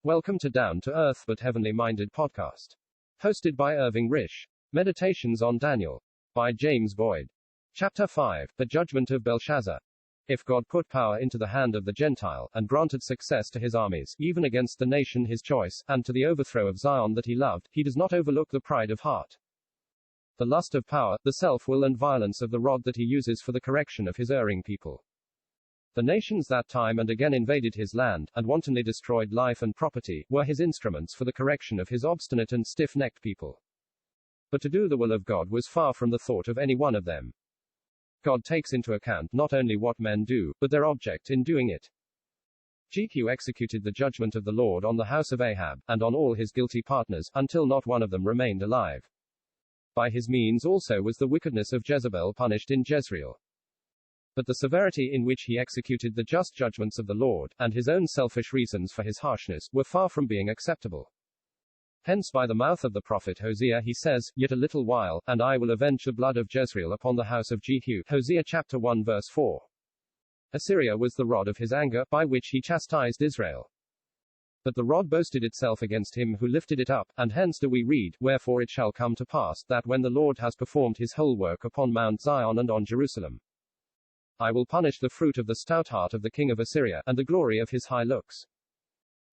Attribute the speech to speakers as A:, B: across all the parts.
A: Welcome to Down to Earth but Heavenly Minded podcast. Hosted by Irving Risch. Meditations on Daniel. By James Boyd. Chapter 5, The Judgment of Belshazzar. If God put power into the hand of the Gentile, and granted success to his armies, even against the nation his choice, and to the overthrow of Zion that he loved, he does not overlook the pride of heart, the lust of power, the self-will and violence of the rod that he uses for the correction of his erring people. The nations that time and again invaded his land, and wantonly destroyed life and property, were his instruments for the correction of his obstinate and stiff-necked people. But to do the will of God was far from the thought of any one of them. God takes into account not only what men do, but their object in doing it. Jehu executed the judgment of the Lord on the house of Ahab, and on all his guilty partners, until not one of them remained alive. By his means also was the wickedness of Jezebel punished in Jezreel. But the severity in which he executed the just judgments of the Lord, and his own selfish reasons for his harshness, were far from being acceptable. Hence by the mouth of the prophet Hosea he says, Yet a little while, and I will avenge the blood of Jezreel upon the house of Jehu. Hosea chapter 1 verse 4. Assyria was the rod of his anger, by which he chastised Israel. But the rod boasted itself against him who lifted it up, and hence do we read, Wherefore it shall come to pass, that when the Lord has performed his whole work upon Mount Zion and on Jerusalem, I will punish the fruit of the stout heart of the king of Assyria, and the glory of his high looks.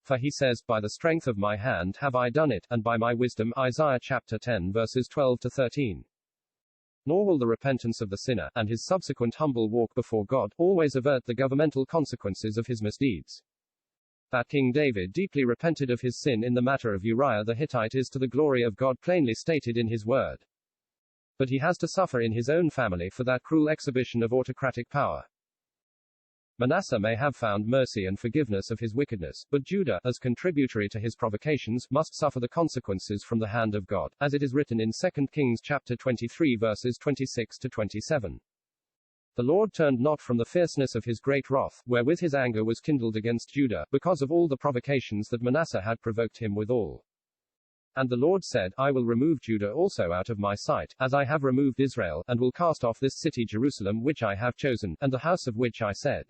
A: For he says, By the strength of my hand have I done it, and by my wisdom. Isaiah chapter 10 verses 12 to 13. Nor will the repentance of the sinner, and his subsequent humble walk before God, always avert the governmental consequences of his misdeeds. That King David deeply repented of his sin in the matter of Uriah the Hittite is to the glory of God plainly stated in his word. But he has to suffer in his own family for that cruel exhibition of autocratic power. Manasseh may have found mercy and forgiveness of his wickedness, but Judah, as contributory to his provocations, must suffer the consequences from the hand of God, as it is written in 2 Kings chapter 23 verses 26 to 27. The Lord turned not from the fierceness of his great wrath, wherewith his anger was kindled against Judah, because of all the provocations that Manasseh had provoked him withal. And the Lord said, I will remove Judah also out of my sight, as I have removed Israel, and will cast off this city Jerusalem which I have chosen, and the house of which I said,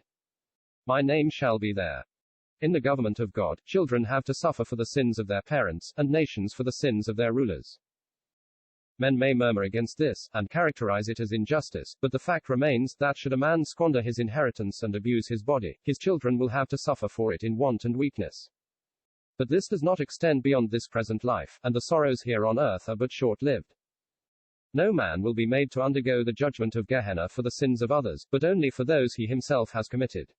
A: My name shall be there. In the government of God, children have to suffer for the sins of their parents, and nations for the sins of their rulers. Men may murmur against this, and characterize it as injustice, but the fact remains, that should a man squander his inheritance and abuse his body, his children will have to suffer for it in want and weakness. But this does not extend beyond this present life, and the sorrows here on earth are but short-lived. No man will be made to undergo the judgment of Gehenna for the sins of others, but only for those he himself has committed.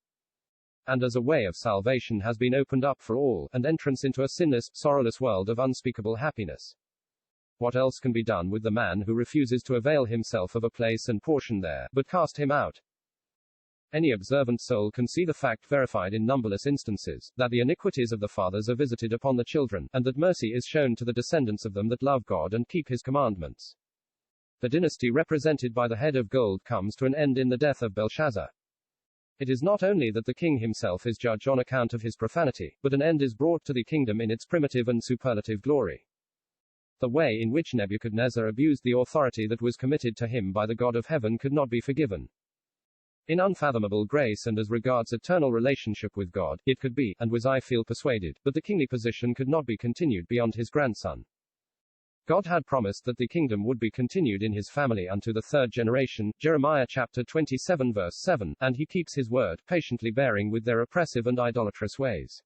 A: And as a way of salvation has been opened up for all, and entrance into a sinless, sorrowless world of unspeakable happiness. What else can be done with the man who refuses to avail himself of a place and portion there, but cast him out? Any observant soul can see the fact verified in numberless instances, that the iniquities of the fathers are visited upon the children, and that mercy is shown to the descendants of them that love God and keep his commandments. The dynasty represented by the head of gold comes to an end in the death of Belshazar. It is not only that the king himself is judge on account of his profanity, but an end is brought to the kingdom in its primitive and superlative glory. The way in which Nebuchadnezzar abused the authority that was committed to him by the God of heaven could not be forgiven. In unfathomable grace and as regards eternal relationship with God, it could be, and was I feel persuaded, but the kingly position could not be continued beyond his grandson. God had promised that the kingdom would be continued in his family unto the third generation, Jeremiah chapter 27 verse 7, and he keeps his word, patiently bearing with their oppressive and idolatrous ways.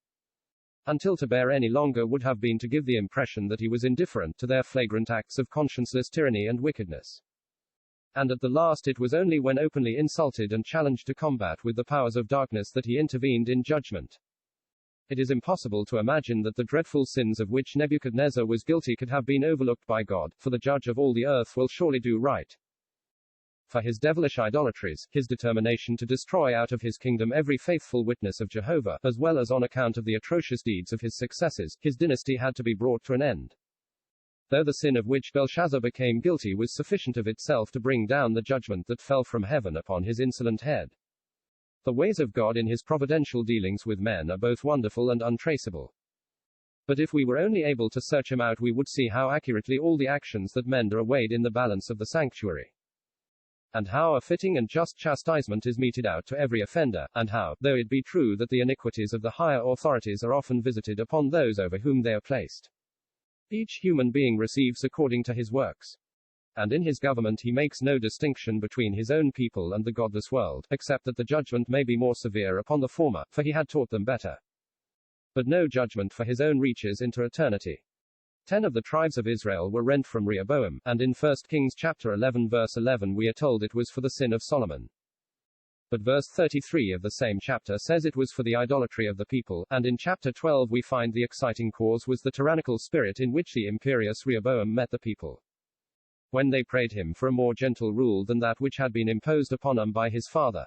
A: Until to bear any longer would have been to give the impression that he was indifferent to their flagrant acts of conscienceless tyranny and wickedness. And at the last it was only when openly insulted and challenged to combat with the powers of darkness that he intervened in judgment. It is impossible to imagine that the dreadful sins of which Nebuchadnezzar was guilty could have been overlooked by God, for the judge of all the earth will surely do right. For his devilish idolatries, his determination to destroy out of his kingdom every faithful witness of Jehovah, as well as on account of the atrocious deeds of his successors, his dynasty had to be brought to an end. Though the sin of which Belshazar became guilty was sufficient of itself to bring down the judgment that fell from heaven upon his insolent head. The ways of God in his providential dealings with men are both wonderful and untraceable. But if we were only able to search him out, we would see how accurately all the actions that men do are weighed in the balance of the sanctuary. and how a fitting and just chastisement is meted out to every offender, and how, though it be true that the iniquities of the higher authorities are often visited upon those over whom they are placed, each human being receives according to his works. And in his government he makes no distinction between his own people and the godless world, except that the judgment may be more severe upon the former, for he had taught them better. But no judgment for his own reaches into eternity. 10 of the tribes of Israel were rent from Rehoboam, and in 1 Kings chapter 11 verse 11 we are told it was for the sin of Solomon. But verse 33 of the same chapter says it was for the idolatry of the people, and in chapter 12 we find the exciting cause was the tyrannical spirit in which the imperious Rehoboam met the people, when they prayed him for a more gentle rule than that which had been imposed upon him by his father.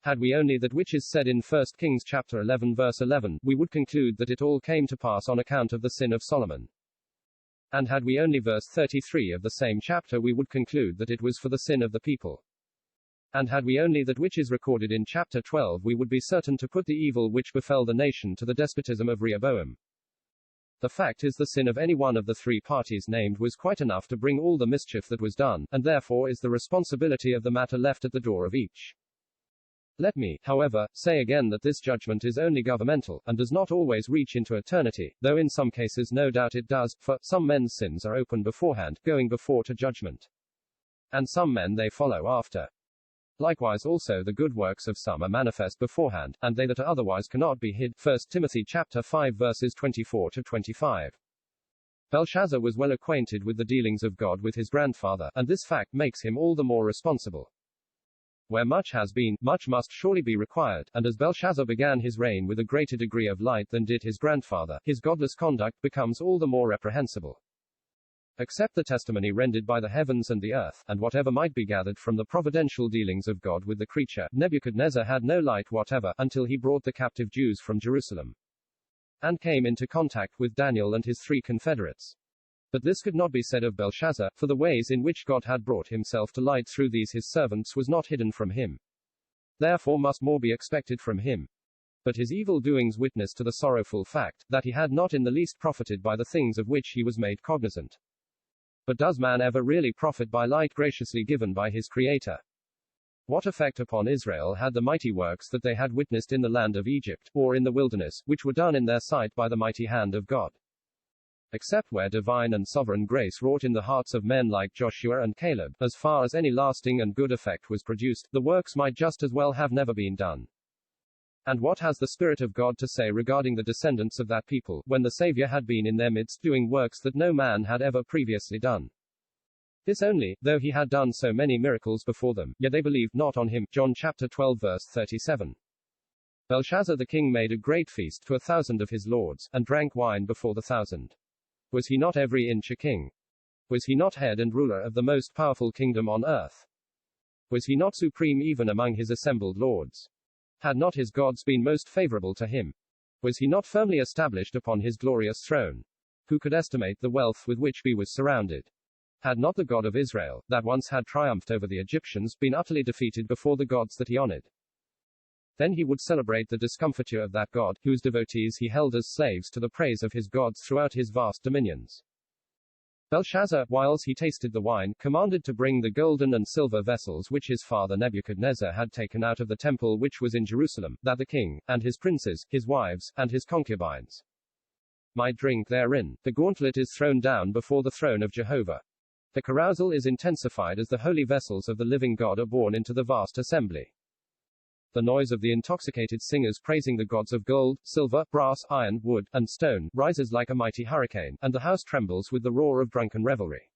A: Had we only that which is said in 1 Kings chapter 11 verse 11, we would conclude that it all came to pass on account of the sin of Solomon. And had we only verse 33 of the same chapter, we would conclude that it was for the sin of the people. And had we only that which is recorded in chapter 12, we would be certain to put the evil which befell the nation to the despotism of Rehoboam. The fact is, the sin of any one of the three parties named was quite enough to bring all the mischief that was done, and therefore is the responsibility of the matter left at the door of each. Let me, however, say again that this judgment is only governmental, and does not always reach into eternity, though in some cases no doubt it does, for some men's sins are open beforehand, going before to judgment, and some men they follow after. Likewise also the good works of some are manifest beforehand, and they that are otherwise cannot be hid. 1 Timothy chapter 5 verses 24 to 25. Belshazza was well acquainted with the dealings of God with his grandfather, and this fact makes him all the more responsible. Where much has been, much must surely be required, and as Belshazza began his reign with a greater degree of light than did his grandfather, his godless conduct becomes all the more reprehensible. Accept the testimony rendered by the heavens and the earth, and whatever might be gathered from the providential dealings of God with the creature, Nebuchadnezzar had no light whatever, until he brought the captive Jews from Jerusalem, and came into contact with Daniel and his 3 confederates. But this could not be said of Belshazza, for the ways in which God had brought himself to light through these his servants was not hidden from him. Therefore must more be expected from him. But his evil doings witness to the sorrowful fact, that he had not in the least profited by the things of which he was made cognizant. But does man ever really profit by light graciously given by his Creator? What effect upon Israel had the mighty works that they had witnessed in the land of Egypt, or in the wilderness, which were done in their sight by the mighty hand of God? Except where divine and sovereign grace wrought in the hearts of men like Joshua and Caleb, as far as any lasting and good effect was produced, the works might just as well have never been done. And what has the Spirit of God to say regarding the descendants of that people, when the Savior had been in their midst, doing works that no man had ever previously done? This only, though he had done so many miracles before them, yet they believed not on him. John chapter 12 verse 37. Belshazza the king made a great feast to 1,000 of his lords, and drank wine before the 1,000. Was he not every inch a king? Was he not head and ruler of the most powerful kingdom on earth? Was he not supreme even among his assembled lords? Had not his gods been most favorable to him? Was he not firmly established upon his glorious throne? Who could estimate the wealth with which he was surrounded? Had not the God of Israel, that once had triumphed over the Egyptians, been utterly defeated before the gods that he honored? Then he would celebrate the discomfiture of that God, whose devotees he held as slaves to the praise of his gods throughout his vast dominions. Belshazza, whiles he tasted the wine, commanded to bring the golden and silver vessels which his father Nebuchadnezzar had taken out of the temple which was in Jerusalem, that the king, and his princes, his wives, and his concubines might drink therein. The gauntlet is thrown down before the throne of Jehovah. The carousal is intensified as the holy vessels of the living God are borne into the vast assembly. The noise of the intoxicated singers praising the gods of gold, silver, brass, iron, wood, and stone, rises like a mighty hurricane, and the house trembles with the roar of drunken revelry.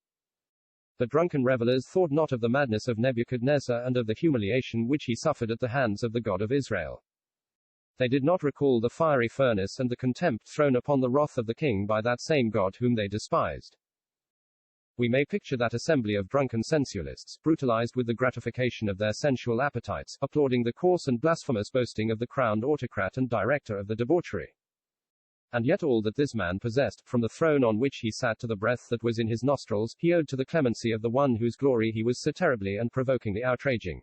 A: The drunken revelers thought not of the madness of Nebuchadnezzar and of the humiliation which he suffered at the hands of the God of Israel. They did not recall the fiery furnace and the contempt thrown upon the wrath of the king by that same God whom they despised. We may picture that assembly of drunken sensualists, brutalized with the gratification of their sensual appetites, applauding the coarse and blasphemous boasting of the crowned autocrat and director of the debauchery. And yet all that this man possessed, from the throne on which he sat to the breath that was in his nostrils, he owed to the clemency of the one whose glory he was so terribly and provokingly outraging.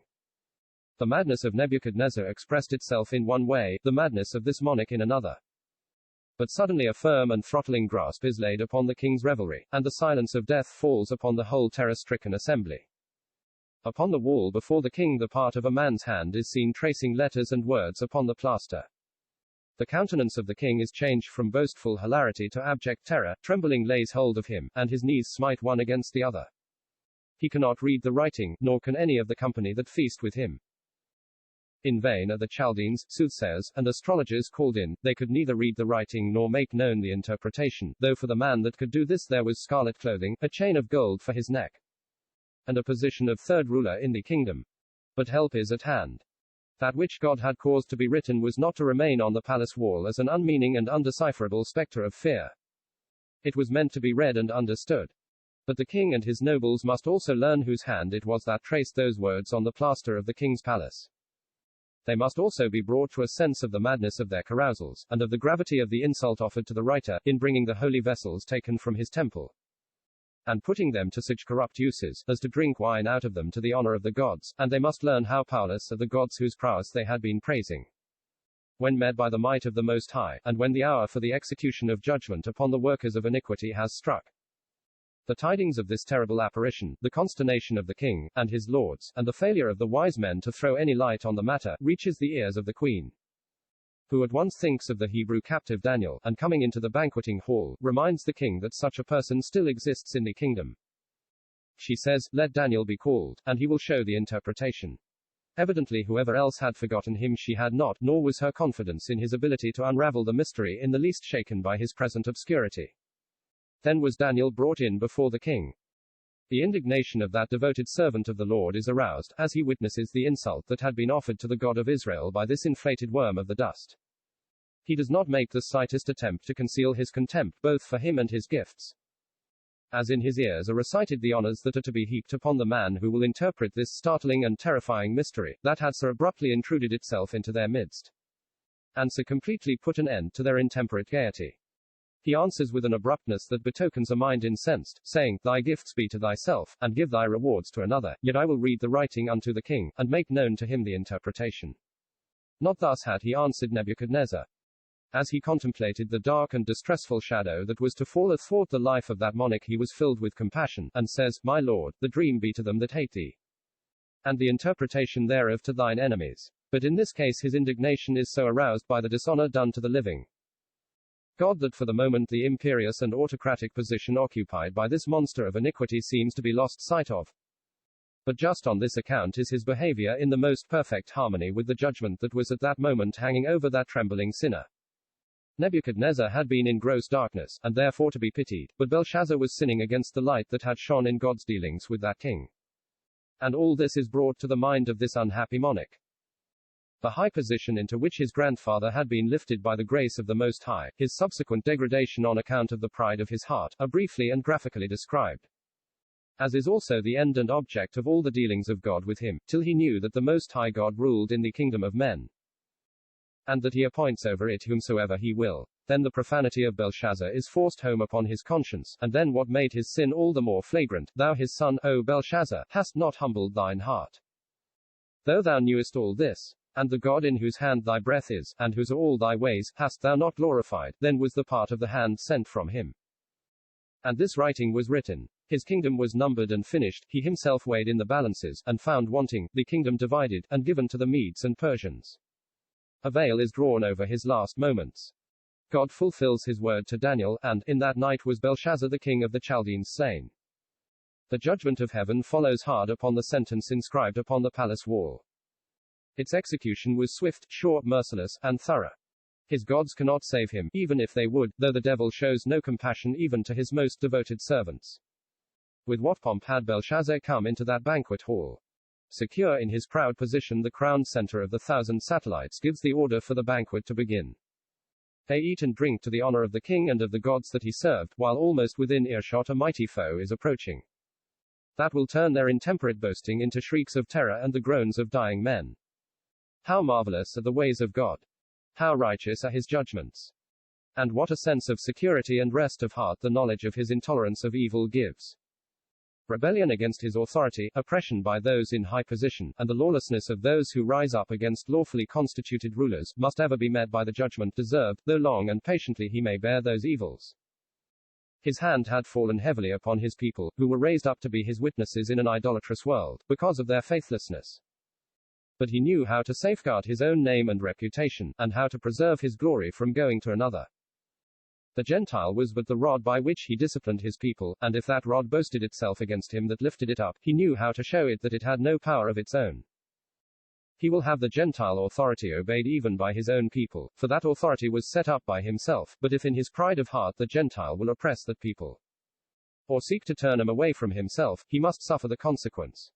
A: The madness of Nebuchadnezzar expressed itself in one way, the madness of this monarch in another. But suddenly a firm and throttling grasp is laid upon the king's revelry, and the silence of death falls upon the whole terror-stricken assembly. Upon the wall before the king the part of a man's hand is seen tracing letters and words upon the plaster. The countenance of the king is changed from boastful hilarity to abject terror, trembling lays hold of him, and his knees smite one against the other. He cannot read the writing, nor can any of the company that feast with him. In vain are the Chaldeans, soothsayers, and astrologers called in, they could neither read the writing nor make known the interpretation, though for the man that could do this there was scarlet clothing, a chain of gold for his neck, and a position of third ruler in the kingdom. But help is at hand. That which God had caused to be written was not to remain on the palace wall as an unmeaning and undecipherable spectre of fear. It was meant to be read and understood. But the king and his nobles must also learn whose hand it was that traced those words on the plaster of the king's palace. They must also be brought to a sense of the madness of their carousals, and of the gravity of the insult offered to the writer, in bringing the holy vessels taken from his temple, and putting them to such corrupt uses, as to drink wine out of them to the honor of the gods, and they must learn how powerless are the gods whose prowess they had been praising, when met by the might of the Most High, and when the hour for the execution of judgment upon the workers of iniquity has struck. The tidings of this terrible apparition, the consternation of the king, and his lords, and the failure of the wise men to throw any light on the matter, reaches the ears of the queen, who at once thinks of the Hebrew captive Daniel, and coming into the banqueting hall, reminds the king that such a person still exists in the kingdom. She says, "Let Daniel be called, and he will show the interpretation." Evidently whoever else had forgotten him she had not, nor was her confidence in his ability to unravel the mystery in the least shaken by his present obscurity. Then was Daniel brought in before the king. The indignation of that devoted servant of the Lord is aroused, as he witnesses the insult that had been offered to the God of Israel by this inflated worm of the dust. He does not make the slightest attempt to conceal his contempt both for him and his gifts. As in his ears are recited the honors that are to be heaped upon the man who will interpret this startling and terrifying mystery, that had so abruptly intruded itself into their midst, and so completely put an end to their intemperate gaiety. He answers with an abruptness that betokens a mind incensed, saying, "Thy gifts be to thyself, and give thy rewards to another, yet I will read the writing unto the king, and make known to him the interpretation." Not thus had he answered Nebuchadnezzar. As he contemplated the dark and distressful shadow that was to fall athwart the life of that monarch, he was filled with compassion, and says, "My lord, the dream be to them that hate thee, and the interpretation thereof to thine enemies." But in this case his indignation is so aroused by the dishonor done to the living God that for the moment the imperious and autocratic position occupied by this monster of iniquity seems to be lost sight of. But just on this account is his behavior in the most perfect harmony with the judgment that was at that moment hanging over that trembling sinner. Nebuchadnezzar had been in gross darkness, and therefore to be pitied, but Belshazza was sinning against the light that had shone in God's dealings with that king. And all this is brought to the mind of this unhappy monarch. The high position into which his grandfather had been lifted by the grace of the Most High, his subsequent degradation on account of the pride of his heart, are briefly and graphically described. As is also the end and object of all the dealings of God with him, till he knew that the Most High God ruled in the kingdom of men, and that he appoints over it whomsoever he will. Then the profanity of Belshazza is forced home upon his conscience, and then what made his sin all the more flagrant, thou his son, O Belshazza, hast not humbled thine heart. Though thou knewest all this, and the God in whose hand thy breath is, and whose are all thy ways, hast thou not glorified, then was the part of the hand sent from him. And this writing was written. His kingdom was numbered and finished, he himself weighed in the balances, and found wanting, the kingdom divided, and given to the Medes and Persians. A veil is drawn over his last moments. God fulfills his word to Daniel, and, in that night was Belshazza the king of the Chaldeans slain. The judgment of heaven follows hard upon the sentence inscribed upon the palace wall. Its execution was swift, sure, merciless, and thorough. His gods cannot save him, even if they would, though the devil shows no compassion even to his most devoted servants. With what pomp had Belshazza come into that banquet hall? Secure in his proud position, the crowned center of the 1,000 satellites gives the order for the banquet to begin. They eat and drink to the honor of the king and of the gods that he served, while almost within earshot a mighty foe is approaching, that will turn their intemperate boasting into shrieks of terror and the groans of dying men. How marvelous are the ways of God! How righteous are his judgments! And what a sense of security and rest of heart the knowledge of his intolerance of evil gives! Rebellion against his authority, oppression by those in high position, and the lawlessness of those who rise up against lawfully constituted rulers, must ever be met by the judgment deserved, though long and patiently he may bear those evils. His hand had fallen heavily upon his people, who were raised up to be his witnesses in an idolatrous world, because of their faithlessness. But he knew how to safeguard his own name and reputation, and how to preserve his glory from going to another. The Gentile was but the rod by which he disciplined his people, and if that rod boasted itself against him that lifted it up, he knew how to show it that it had no power of its own. He will have the Gentile authority obeyed even by his own people, for that authority was set up by himself, but if in his pride of heart the Gentile will oppress that people, or seek to turn him away from himself, he must suffer the consequence.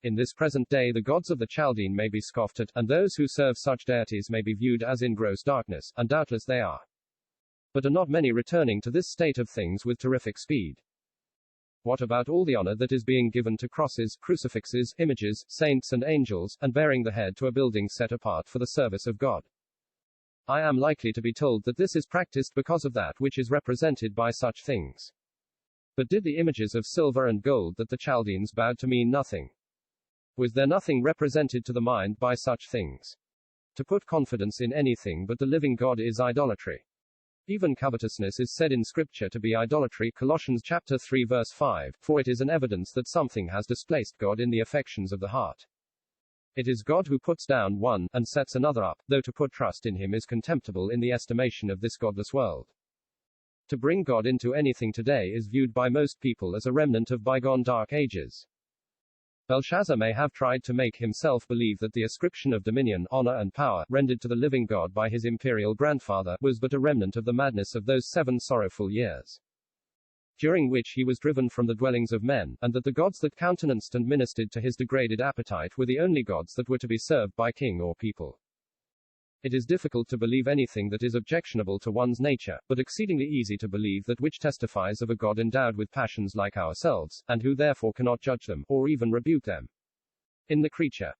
A: In this present day the gods of the Chaldean may be scoffed at, and those who serve such deities may be viewed as in gross darkness, and doubtless they are. But are not many returning to this state of things with terrific speed? What about all the honor that is being given to crosses, crucifixes, images, saints and angels, and bearing the head to a building set apart for the service of God? I am likely to be told that this is practiced because of that which is represented by such things. But did the images of silver and gold that the Chaldeans bowed to mean nothing? Was there nothing represented to the mind by such things? To put confidence in anything but the living God is idolatry. Even covetousness is said in Scripture to be idolatry, Colossians chapter 3 verse 5, for it is an evidence that something has displaced God in the affections of the heart. It is God who puts down one, and sets another up, though to put trust in him is contemptible in the estimation of this godless world. To bring God into anything today is viewed by most people as a remnant of bygone dark ages. Belshazza may have tried to make himself believe that the ascription of dominion, honor and power, rendered to the living God by his imperial grandfather, was but a remnant of the madness of those 7 sorrowful years, during which he was driven from the dwellings of men, and that the gods that countenanced and ministered to his degraded appetite were the only gods that were to be served by king or people. It is difficult to believe anything that is objectionable to one's nature, but exceedingly easy to believe that which testifies of a God endowed with passions like ourselves, and who therefore cannot judge them, or even rebuke them. In the creature,